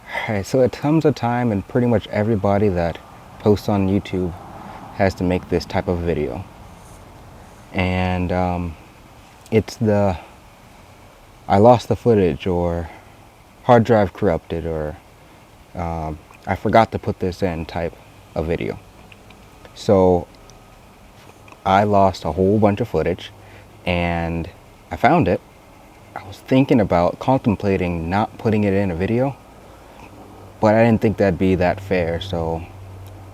Alright, so it comes a time and pretty much everybody that posts on YouTube has to make this type of video. And it's the I lost the footage, or hard drive corrupted, or I forgot to put this in type of video. So I lost a whole bunch of footage and I found it. I was thinking about contemplating not putting it in a video, but I didn't think that'd be that fair. So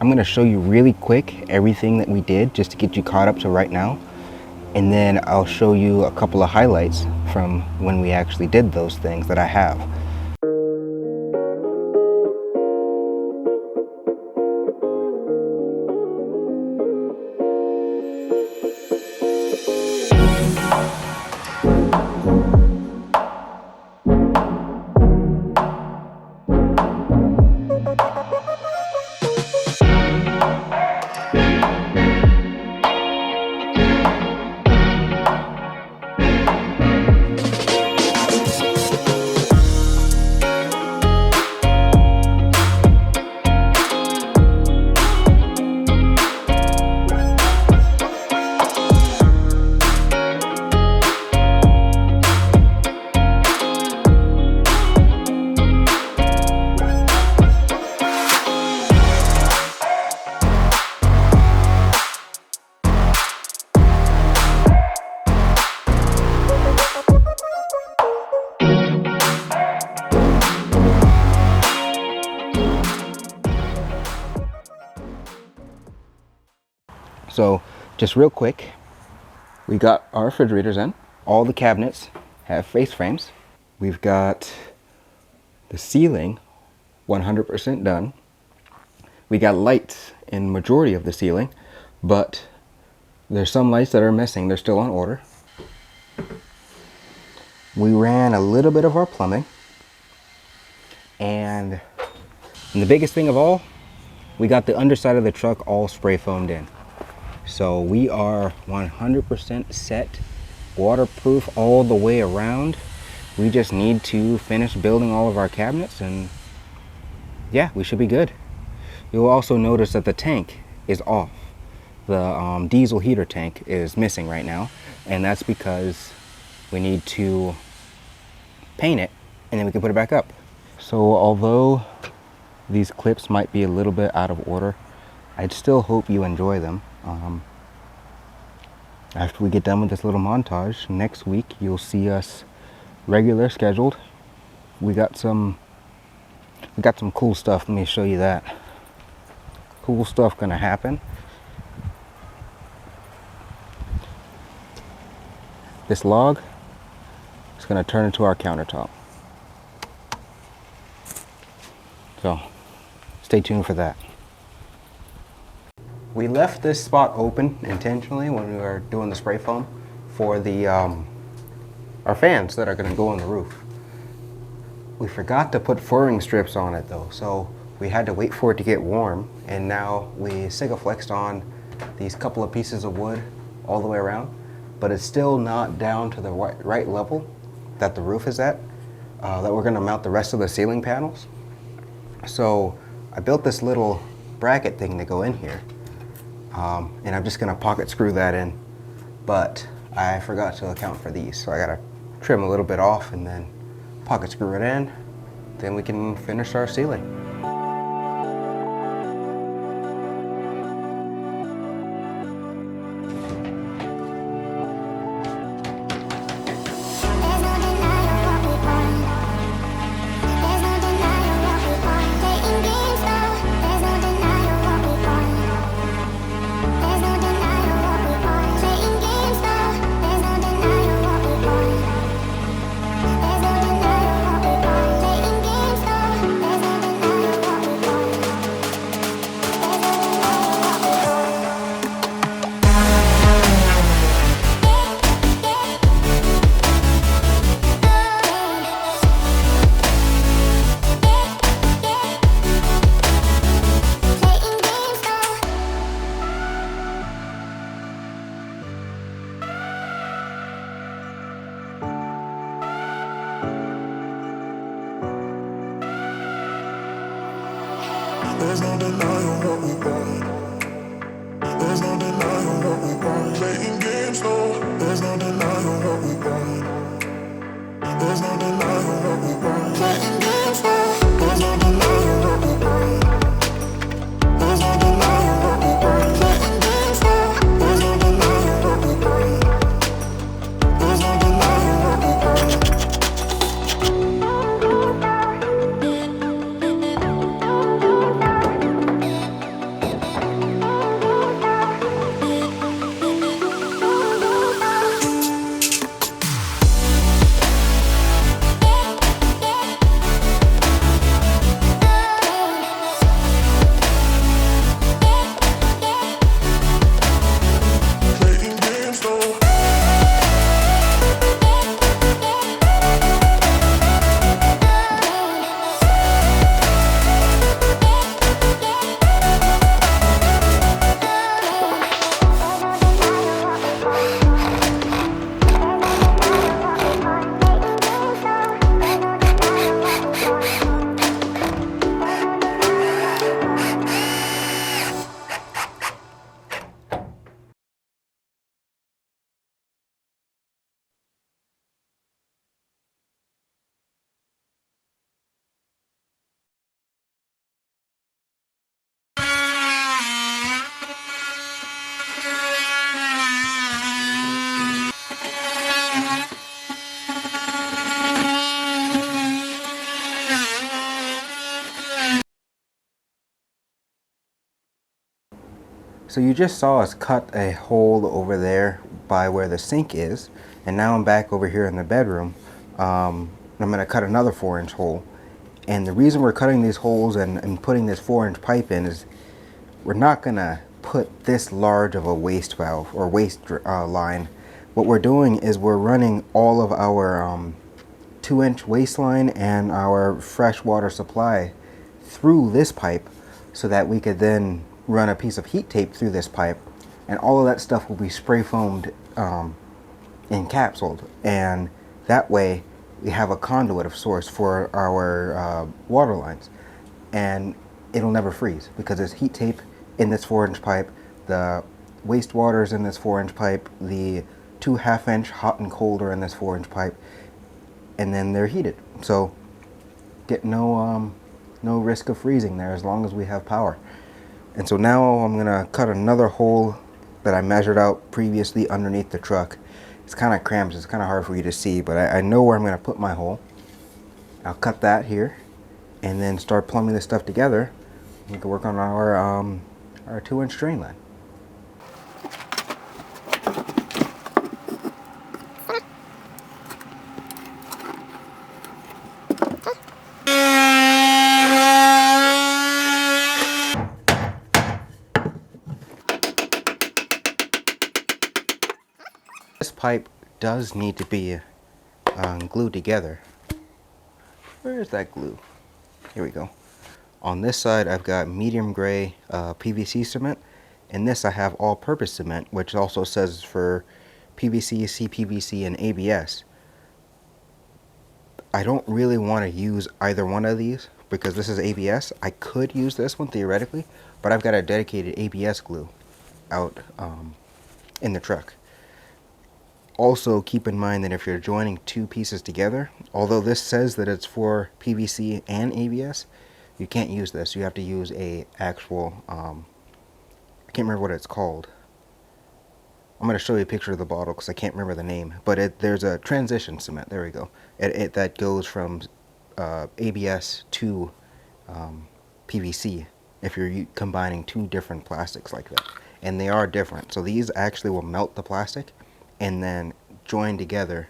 I'm gonna show you really quick everything that we did just to get you caught up to right now. And then I'll show you a couple of highlights from when we actually did those things that I have. So just real quick, we got our refrigerators in. All the cabinets have face frames. We've got the ceiling 100% done. We got lights in majority of the ceiling, but there's some lights that are missing. They're still on order. We ran a little bit of our plumbing, and the biggest thing of all, we got the underside of the truck all spray foamed in. So we are 100% set, waterproof all the way around. We just need to finish building all of our cabinets, and yeah, we should be good. You'll also notice that the tank is off. The diesel heater tank is missing right now, and that's because we need to paint it and then we can put it back up. So although these clips might be a little bit out of order, I'd still hope you enjoy them. After we get done with this little montage, next week you'll see us regular scheduled. We got some cool stuff. Let me show you that. Cool stuff gonna happen. This log is gonna turn into our countertop. So stay tuned for that. We left this spot open intentionally when we were doing the spray foam for the our fans that are going to go on the roof. We forgot to put furring strips on it though, so we had to wait for it to get warm, and now we Sigaflexed on these couple of pieces of wood all the way around, but it's still not down to the right level that the roof is at, that we're going to mount the rest of the ceiling panels. So I built this little bracket thing to go in here. And I'm just gonna pocket screw that in, but I forgot to account for these, so I gotta trim a little bit off and then pocket screw it in. Then we can finish our ceiling. There's no denying what we want. There's no denying what we want. Playing games, no. There's no denying what we want. There's no denying what we want. Playing games, no. There's no denying what we want. There's no denying what we want. Playing games, no. There's no denying what we want. There's no denying what we want. Playing games, no. So you just saw us cut a hole over there by where the sink is, and now I'm back over here in the bedroom. I'm going to cut another 4-inch hole, and the reason we're cutting these holes and putting this 4-inch pipe in is we're not going to put this large of a waste valve or waste line. What we're doing is we're running all of our 2-inch waste line and our fresh water supply through this pipe so that we could then run a piece of heat tape through this pipe, and all of that stuff will be spray foamed encapsulated, and that way we have a conduit of source for our water lines, and it'll never freeze because there's heat tape in this 4-inch pipe, the wastewater is in this 4-inch pipe, the 2 1/2-inch hot and cold are in this 4-inch pipe, and then they're heated, so get no risk of freezing there as long as we have power. And so now I'm gonna cut another hole that I measured out previously underneath the truck. It's kind of cramped, it's kind of hard for you to see, but I know where I'm gonna put my hole. I'll cut that here and then start plumbing this stuff together. We can work on our 2-inch drain line. This pipe does need to be glued together. Where is that glue? Here we go. On this side I've got medium gray PVC cement, and this I have all-purpose cement, which also says for PVC, CPVC, and ABS. I don't really want to use either one of these because this is ABS. I could use this one theoretically, but I've got a dedicated ABS glue out in the truck. Also keep in mind that if you're joining two pieces together, although this says that it's for PVC and ABS, you can't use this. You have to use a actual, I can't remember what it's called. I'm going to show you a picture of the bottle because I can't remember the name, but there's a transition cement, there we go. That goes from ABS to PVC if you're combining two different plastics like that. And they are different. So these actually will melt the plastic and then join together,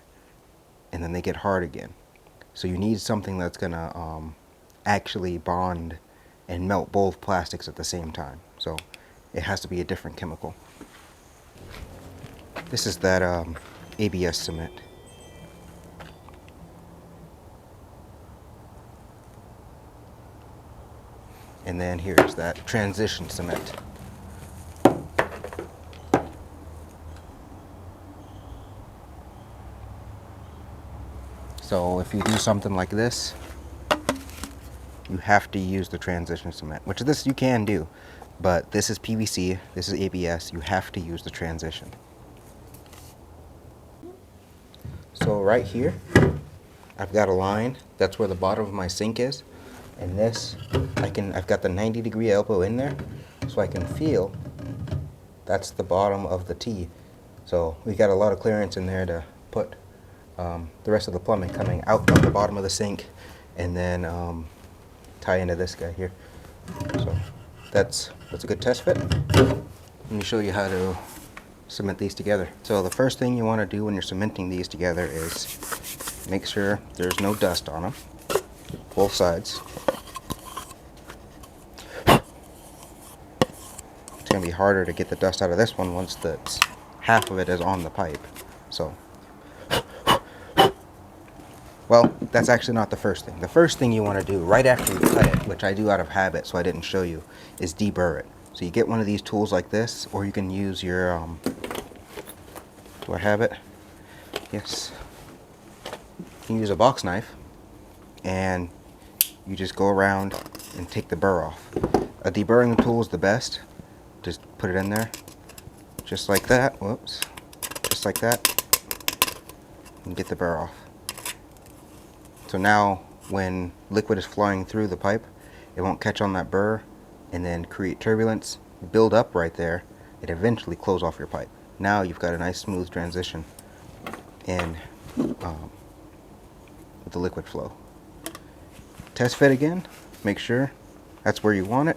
and then they get hard again. So you need something that's gonna actually bond and melt both plastics at the same time. So it has to be a different chemical. This is that ABS cement. And then here's that transition cement. So if you do something like this, you have to use the transition cement, which this you can do, but this is PVC, this is ABS, you have to use the transition. So right here, I've got a line, that's where the bottom of my sink is, and this, I've got the 90-degree elbow in there, so I can feel that's the bottom of the T. So we got a lot of clearance in there to put the rest of the plumbing coming out of the bottom of the sink, and then tie into this guy here. So that's a good test fit. Let me show you how to cement these together. So the first thing you want to do when you're cementing these together is make sure there's no dust on them, both sides. It's going to be harder to get the dust out of this one once half of it is on the pipe. So, well, that's actually not the first thing. The first thing you want to do right after you cut it, which I do out of habit so I didn't show you, is deburr it. So you get one of these tools like this, or you can use your, do I have it? Yes. You can use a box knife, and you just go around and take the burr off. A deburring tool is the best. Just put it in there, just like that. Whoops. Just like that. And get the burr off. So now when liquid is flowing through the pipe, it won't catch on that burr and then create turbulence, build up right there, and eventually close off your pipe. Now you've got a nice smooth transition in with the liquid flow. Test fit again, make sure that's where you want it.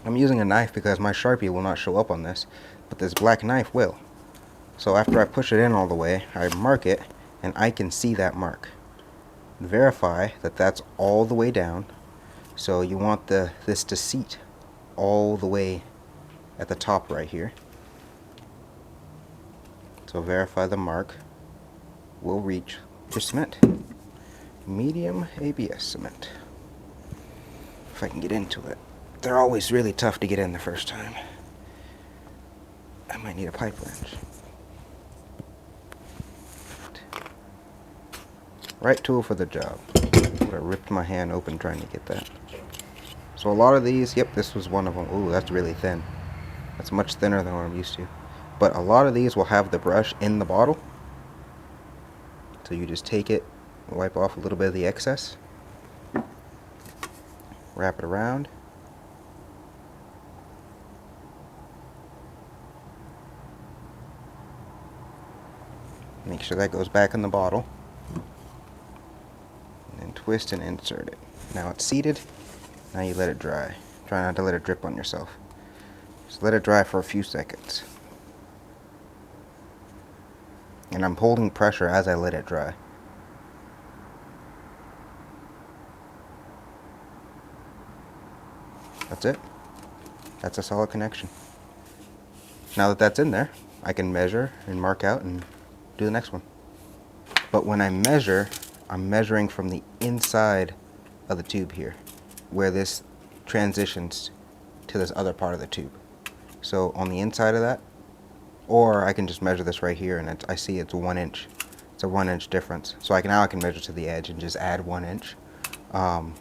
I'm using a knife because my Sharpie will not show up on this, but this black knife will. So after I push it in all the way, I mark it, and I can see that mark. Verify that that's all the way down. So you want this to seat all the way at the top right here. So verify the mark will reach your cement. Medium ABS cement. If I can get into it. They're always really tough to get in the first time. I might need a pipe wrench. Right tool for the job. But I ripped my hand open trying to get that. So a lot of these, yep, this was one of them. Ooh, that's really thin. That's much thinner than what I'm used to. But a lot of these will have the brush in the bottle. So you just take it, wipe off a little bit of the excess. Wrap it around. Make sure that goes back in the bottle. And then twist and insert it. Now it's seated. Now you let it dry. Try not to let it drip on yourself. Just let it dry for a few seconds. And I'm holding pressure as I let it dry. That's it. That's a solid connection. Now that that's in there, I can measure and mark out and do the next one. But when I measure, I'm measuring from the inside of the tube here, where this transitions to this other part of the tube. So on the inside of that, or I can just measure this right here, and I see it's 1 inch. It's a 1 inch difference. So now I can measure to the edge and just add 1 inch. But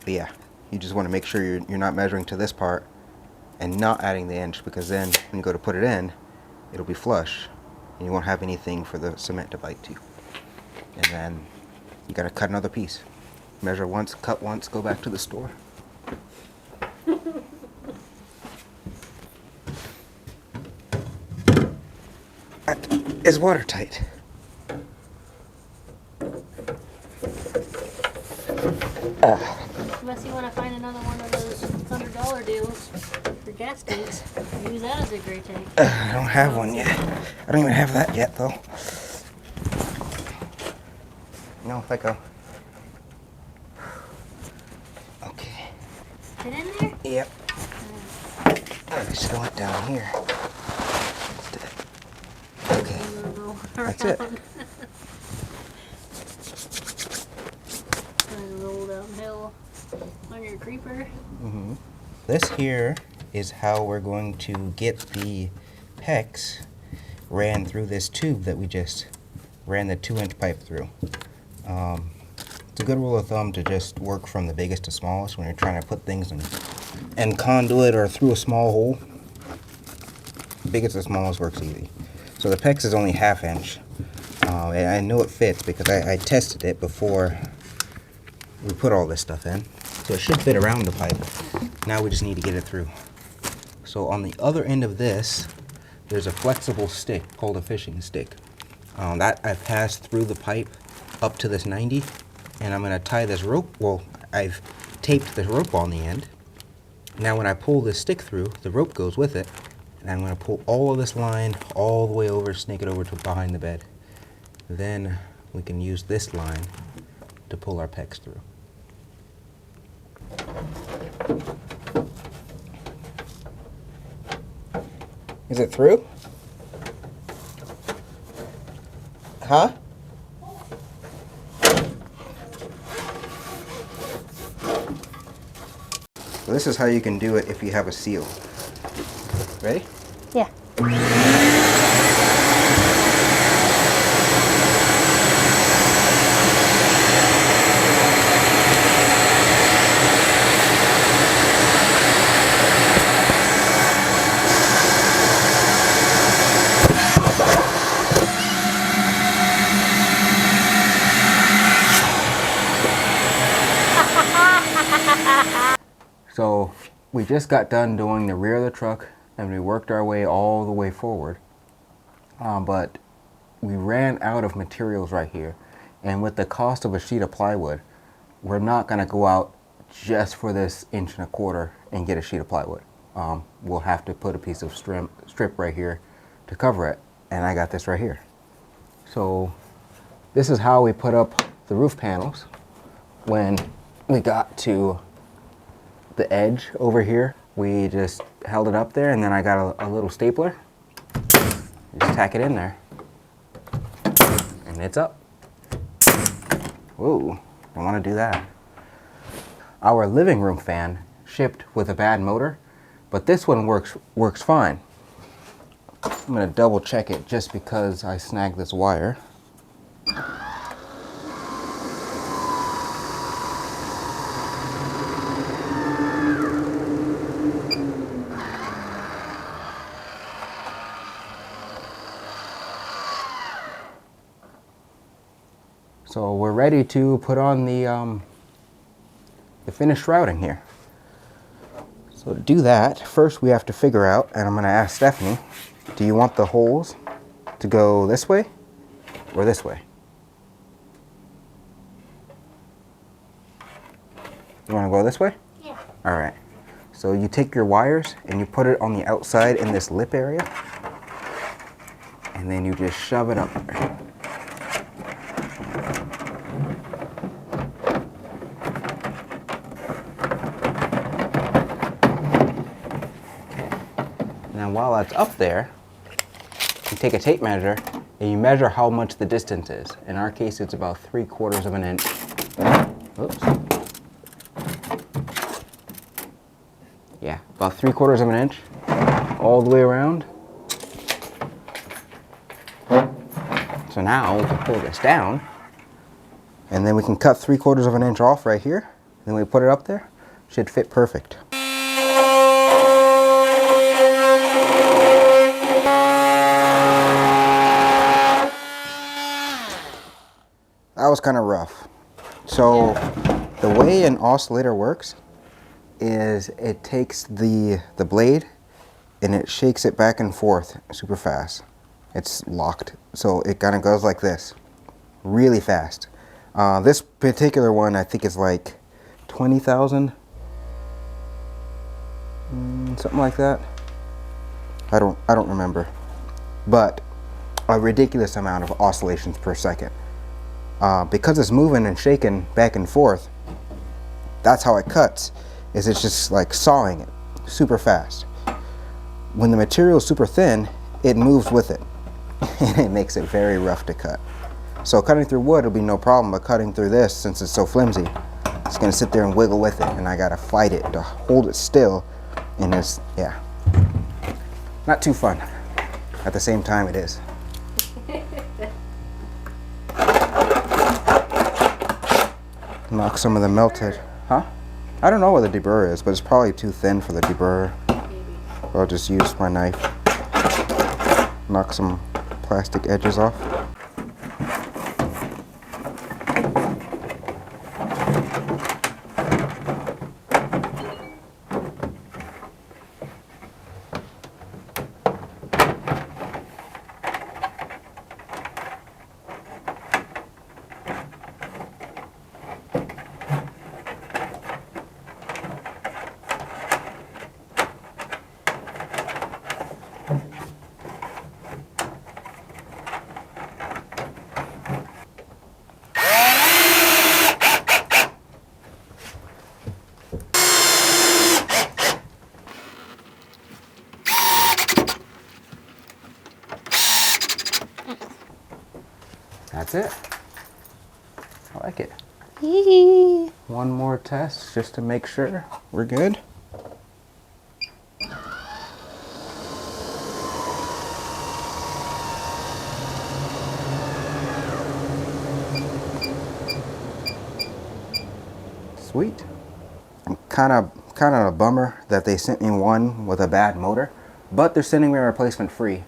yeah, you just want to make sure you're not measuring to this part and not adding the inch, because then when you go to put it in, it'll be flush and you won't have anything for the cement to bite to. And then you gotta cut another piece. Measure once, cut once, go back to the store. That is watertight. Unless you want to find another one of those $100 deals for gas tanks, use that as a gray tank. I don't have one yet. I don't even have that yet, though. No, if I go. Okay. Get in there? Yep. I just go it down here. Okay. That's it. And roll downhill on your creeper. Mm-hmm. This here is how we're going to get the PEX ran through this tube that we just ran the 2-inch pipe through. It's a good rule of thumb to just work from the biggest to smallest when you're trying to put things in conduit or through a small hole. The biggest to smallest works easy. So the PEX is only 1/2 inch. And I know it fits because I tested it before we put all this stuff in. So it should fit around the pipe. Now we just need to get it through. So on the other end of this, there's a flexible stick called a fishing stick. That I passed through the pipe up to this 90, and I'm going to tie this rope. Well, I've taped the rope on the end. Now when I pull this stick through, the rope goes with it, and I'm going to pull all of this line all the way over, snake it over to behind the bed. Then we can use this line to pull our PEX through. Is it through? Huh? So this is how you can do it if you have a seal. Ready? Yeah. So we just got done doing the rear of the truck and we worked our way all the way forward. But we ran out of materials right here. And with the cost of a sheet of plywood, we're not going to go out just for this 1.25 inch and get a sheet of plywood. We'll have to put a piece of strip right here to cover it. And I got this right here. So this is how we put up the roof panels when we got to the edge over here. We just held it up there, and then I got a little stapler. Just tack it in there, and it's up. Whoa, I want to do that. Our living room fan shipped with a bad motor, but this one works fine. I'm going to double check it just because I snagged this wire. So we're ready to put on the finished routing here. So to do that, first we have to figure out, and I'm going to ask Stephanie, do you want the holes to go this way or this way? You want to go this way? Yeah. All right. So you take your wires and you put it on the outside in this lip area, and then you just shove it up there. And while that's up there, you take a tape measure and you measure how much the distance is. In our case, it's about 3/4 inch. Oops. Yeah, about 3/4 inch all the way around. So now we can pull this down, and then we can cut 3/4 inch off right here. Then we put it up there. Should fit perfect. That was kind of rough. So the way an oscillator works is it takes the blade and it shakes it back and forth super fast. It's locked, so it kind of goes like this, really fast. This particular one I think is like 20,000, something like that. I don't remember, but a ridiculous amount of oscillations per second. Because it's moving and shaking back and forth, that's how it cuts, is it's just like sawing it super fast. When the material is super thin, it moves with it, and it makes it very rough to cut. So cutting through wood will be no problem, but cutting through this, since it's so flimsy, it's gonna sit there and wiggle with it, and I gotta fight it to hold it still, and it's, yeah, not too fun. At the same time, it is. Knock some of the melted, huh? I don't know what the deburrer is, but it's probably too thin for the deburrer. I'll just use my knife. Knock some plastic edges off. That's it. I like it. One more test just to make sure we're good. Sweet. I'm kind of a bummer that they sent me one with a bad motor, but they're sending me a replacement free.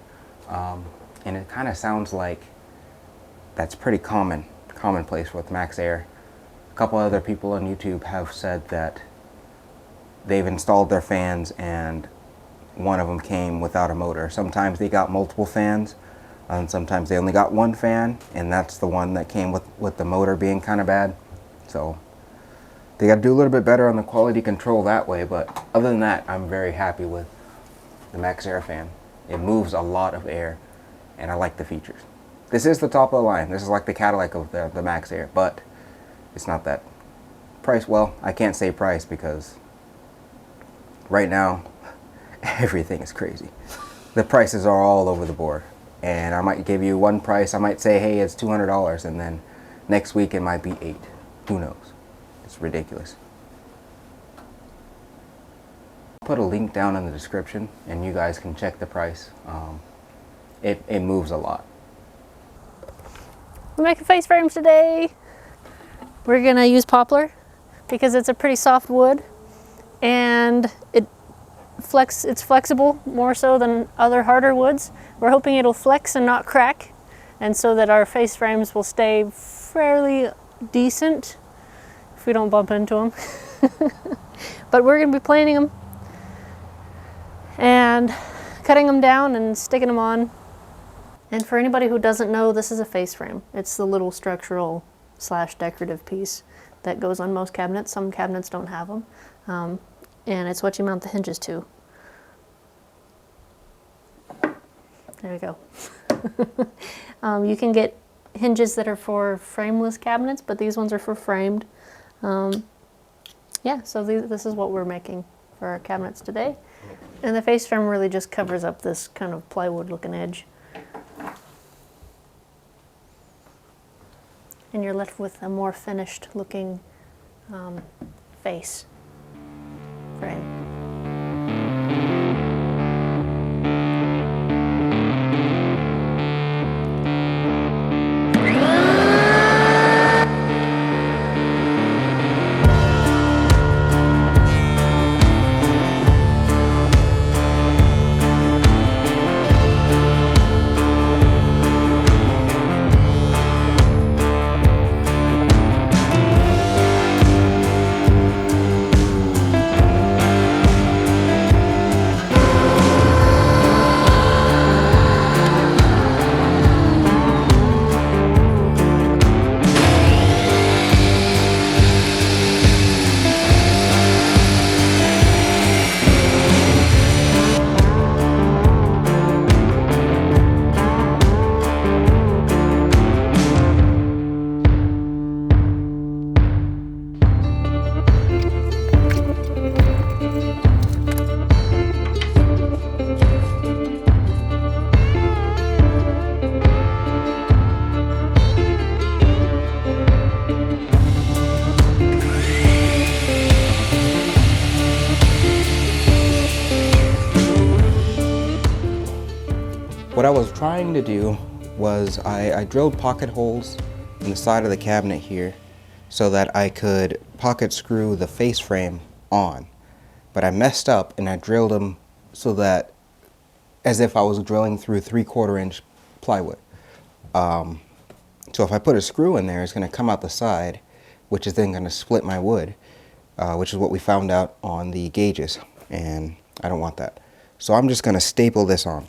And it kind of sounds like that's pretty commonplace with Max Air. A couple other people on YouTube have said that they've installed their fans and one of them came without a motor. Sometimes they got multiple fans, and sometimes they only got one fan, and that's the one that came with the motor being kind of bad. So they got to do a little bit better on the quality control that way, but other than that, I'm very happy with the Max Air fan. It moves a lot of air, and I like the features. This is the top of the line. This is like the Cadillac of the Max Air, but it's not that price. Well, I can't say price because right now everything is crazy. The prices are all over the board, and I might give you one price. I might say, hey, it's $200, and then next week it might be $8. Who knows? It's ridiculous. I'll put a link down in the description, and you guys can check the price. It moves a lot. We're making face frames today. We're gonna use poplar because it's a pretty soft wood and it's flexible more so than other harder woods. We're hoping it'll flex and not crack, and so that our face frames will stay fairly decent if we don't bump into them. But we're gonna be planing them and cutting them down and sticking them on. And for anybody who doesn't know, this is a face frame. It's the little structural / decorative piece that goes on most cabinets. Some cabinets don't have them. And it's what you mount the hinges to. There we go. You can get hinges that are for frameless cabinets, but these ones are for framed. Yeah, so this is what we're making for our cabinets today. And the face frame really just covers up this kind of plywood looking edge. And you're left with a more finished looking face frame. What I was trying to do was I drilled pocket holes in the side of the cabinet here so that I could pocket screw the face frame on. But I messed up and I drilled them so that, as if I was drilling through 3/4 inch plywood. So if I put a screw in there, it's going to come out the side, which is then going to split my wood, which is what we found out on the gauges, and I don't want that. So I'm just going to staple this on.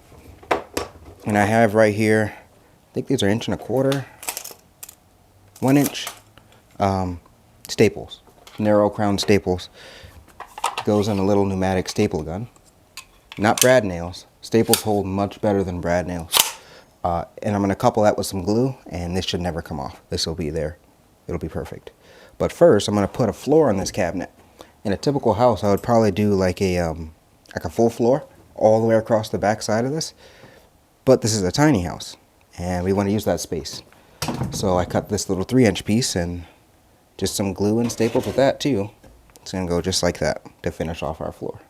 And I have right here, I think these are 1.25 inch, 1 inch staples, narrow crown staples. Goes in a little pneumatic staple gun. Not brad nails. Staples hold much better than brad nails. And I'm going to couple that with some glue, and this should never come off. This will be there. It'll be perfect. But first, I'm going to put a floor on this cabinet. In a typical house, I would probably do like a full floor all the way across the back side of this. But this is a tiny house, and we want to use that space. So I cut this little 3-inch piece and just some glue and staples with that too. It's going to go just like that to finish off our floor.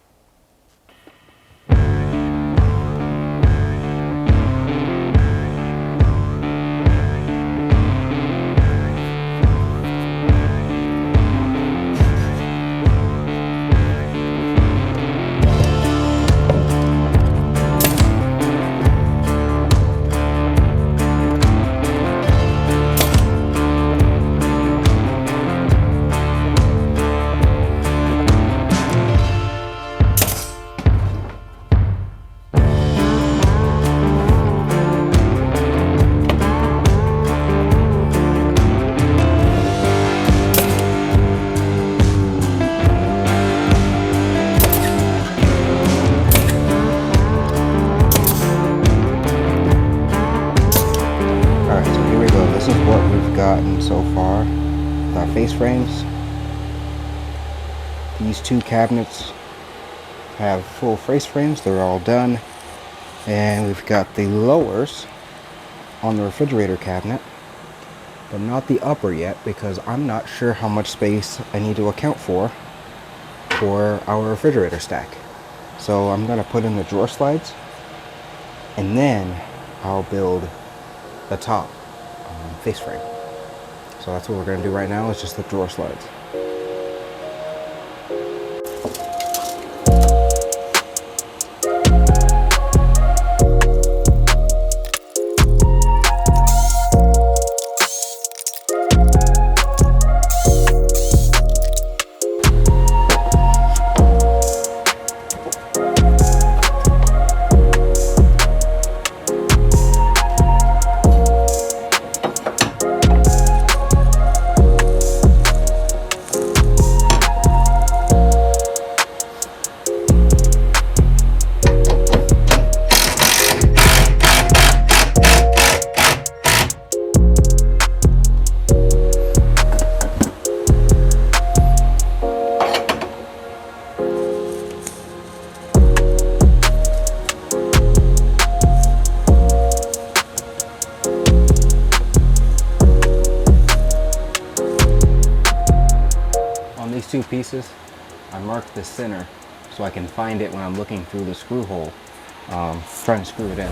This is what we've gotten so far with our face frames. These two cabinets have full face frames, they're all done. And we've got the lowers on the refrigerator cabinet, but not the upper yet, because I'm not sure how much space I need to account for our refrigerator stack. So I'm going to put in the drawer slides, and then I'll build the top face frame. So that's what we're going to do right now, is just the drawer slides. These two pieces, I marked the center so I can find it when I'm looking through the screw hole, trying to screw it in.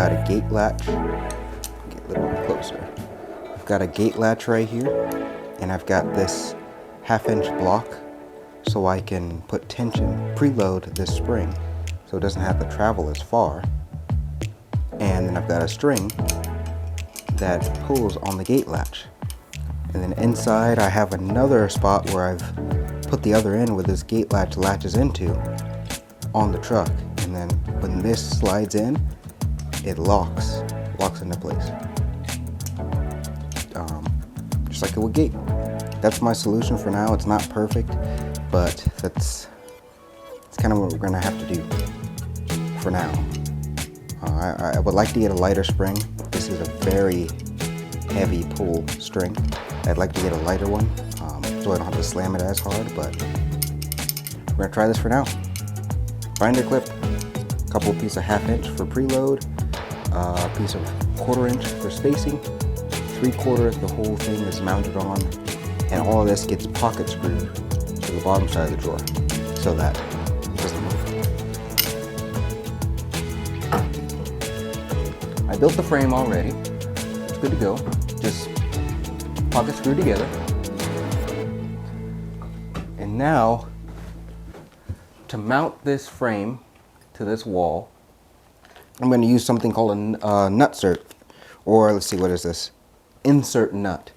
got a gate latch. Get a little bit closer. I've got a gate latch right here, and I've got this 1/2 inch block so I can put tension, preload this spring so it doesn't have to travel as far. And then I've got a string that pulls on the gate latch. And then inside I have another spot where I've put the other end where this gate latch latches into on the truck. And then when this slides in, it locks into place. Just like it would gate. That's my solution for now. It's not perfect, but it's kind of what we're gonna have to do for now. I would like to get a lighter spring. This is a very heavy pull string. I'd like to get a lighter one, so I don't have to slam it as hard, but we're gonna try this for now. Binder clip, a couple of pieces of 1/2 inch for preload, a piece of 1/4 inch for spacing, 3/4, the whole thing is mounted on, and all of this gets pocket screwed to the bottom side of the drawer so that it doesn't move. I built the frame already. It's good to go. Just pocket screw together. And now, to mount this frame to this wall, I'm going to use something called a nutsert, or let's see, what is this? Insert nut.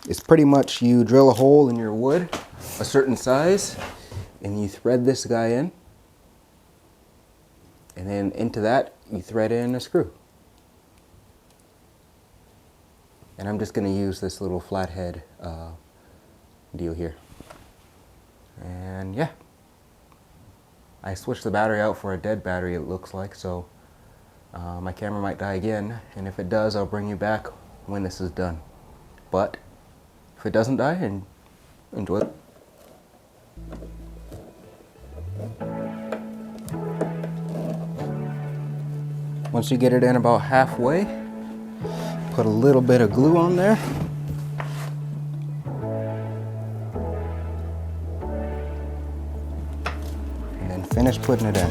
It's pretty much you drill a hole in your wood, a certain size, and you thread this guy in, and then into that you thread in a screw. And I'm just going to use this little flathead deal here. And yeah, I switched the battery out for a dead battery, it looks like, so my camera might die again, and if it does, I'll bring you back when this is done. But if it doesn't die, and enjoy it. Once you get it in about halfway, put a little bit of glue on there. And then finish putting it in.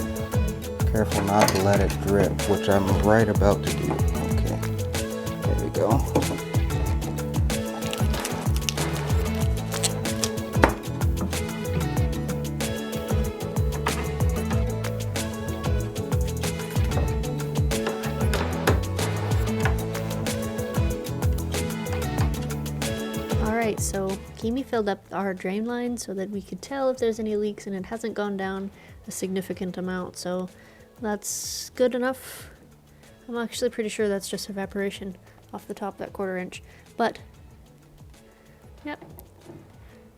Careful not to let it drip, which I'm right about to do. Okay, there we go. Alright, so Kimi filled up our drain line so that we could tell if there's any leaks, and it hasn't gone down a significant amount, so that's good enough. I'm actually pretty sure that's just evaporation off the top of that 1/4 inch, but yep.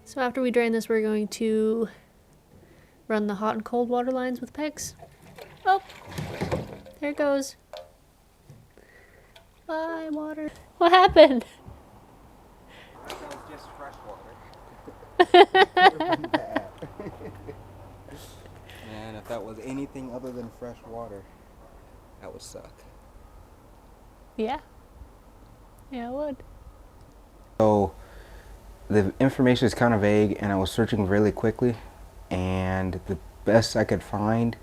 So after we drain this, we're going to run the hot and cold water lines with pegs. Oh, there it goes. Bye, water. What happened? That was just fresh water. And if that was anything other than fresh water, that would suck. Yeah. Yeah, it would. So the information is kind of vague, and I was searching really quickly, and the best I could find,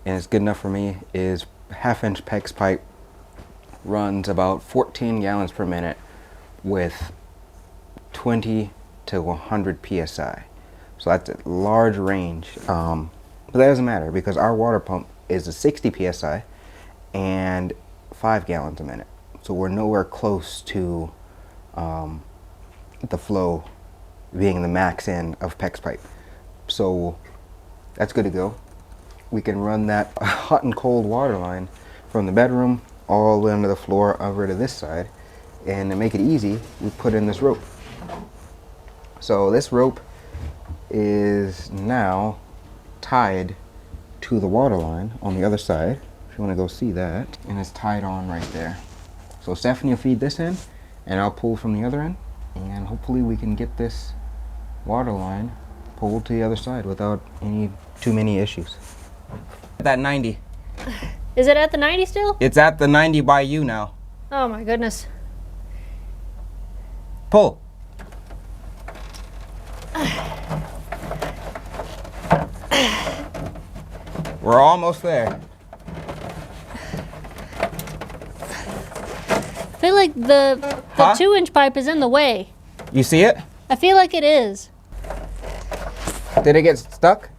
and it's good enough for me, is 1/2 inch PEX pipe runs about 14 gallons per minute with 20 to 100 psi. So that's a large range, but that doesn't matter because our water pump is a 60 psi and 5 gallons a minute. So we're nowhere close to the flow being the max end of PEX pipe. So that's good to go. We can run that hot and cold water line from the bedroom all the way under the floor over to this side, and to make it easy, we put in this rope. So this rope is now tied to the water line on the other side, if you want to go see that, and it's tied on right there. So Stephanie will feed this in, and I'll pull from the other end, and hopefully we can get this water line pulled to the other side without too many issues. That 90. Is it at the 90 still? It's at the 90 by you now. Oh my goodness. Pull. We're almost there. feel like the Huh? 2-inch pipe is in the way. You see it? I feel like it is. Did it get stuck?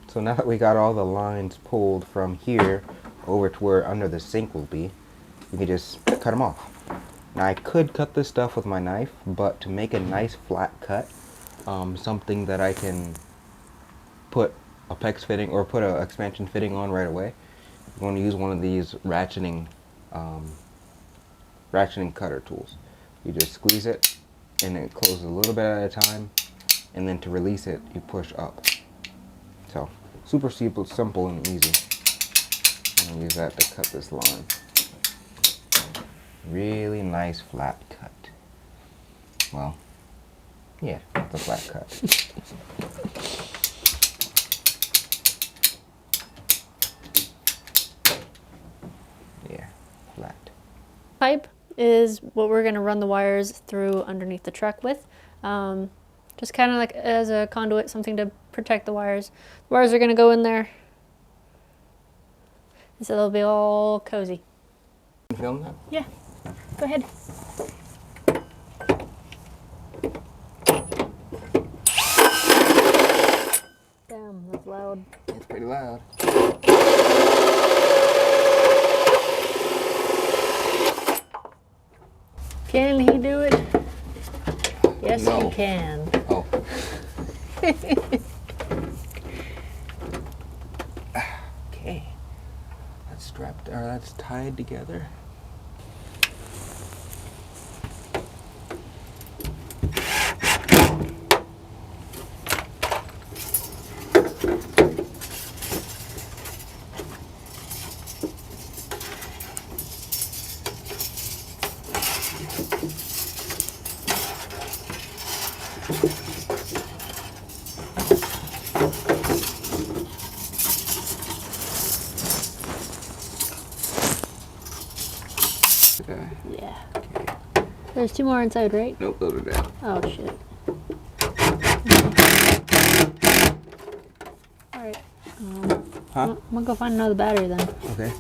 So now that we got all the lines pulled from here over to where under the sink will be, we can just cut them off. Now I could cut this stuff with my knife, but to make a nice flat cut, something that I can put a PEX fitting or put an expansion fitting on right away, I'm going to use one of these ratcheting cutter tools. You just squeeze it and it closes a little bit at a time, and then to release it you push up. So super simple and easy. I'm going to use that to cut this line. Really nice flat cut. Well, yeah, it's a flat cut. Yeah, flat. Pipe is what we're going to run the wires through underneath the truck with. Just kind of like as a conduit, something to protect the wires. The wires are going to go in there, and so they'll be all cozy. Film that? Yeah, go ahead. Damn, that's loud. It's pretty loud. Can he do it? Yes, No. he can. Oh. Okay. That's strapped, or that's tied together. Okay. Yeah. There's 2 more inside, right? Nope, those are dead. Oh, shit. Alright. Huh? I'm gonna go find another battery then. Okay.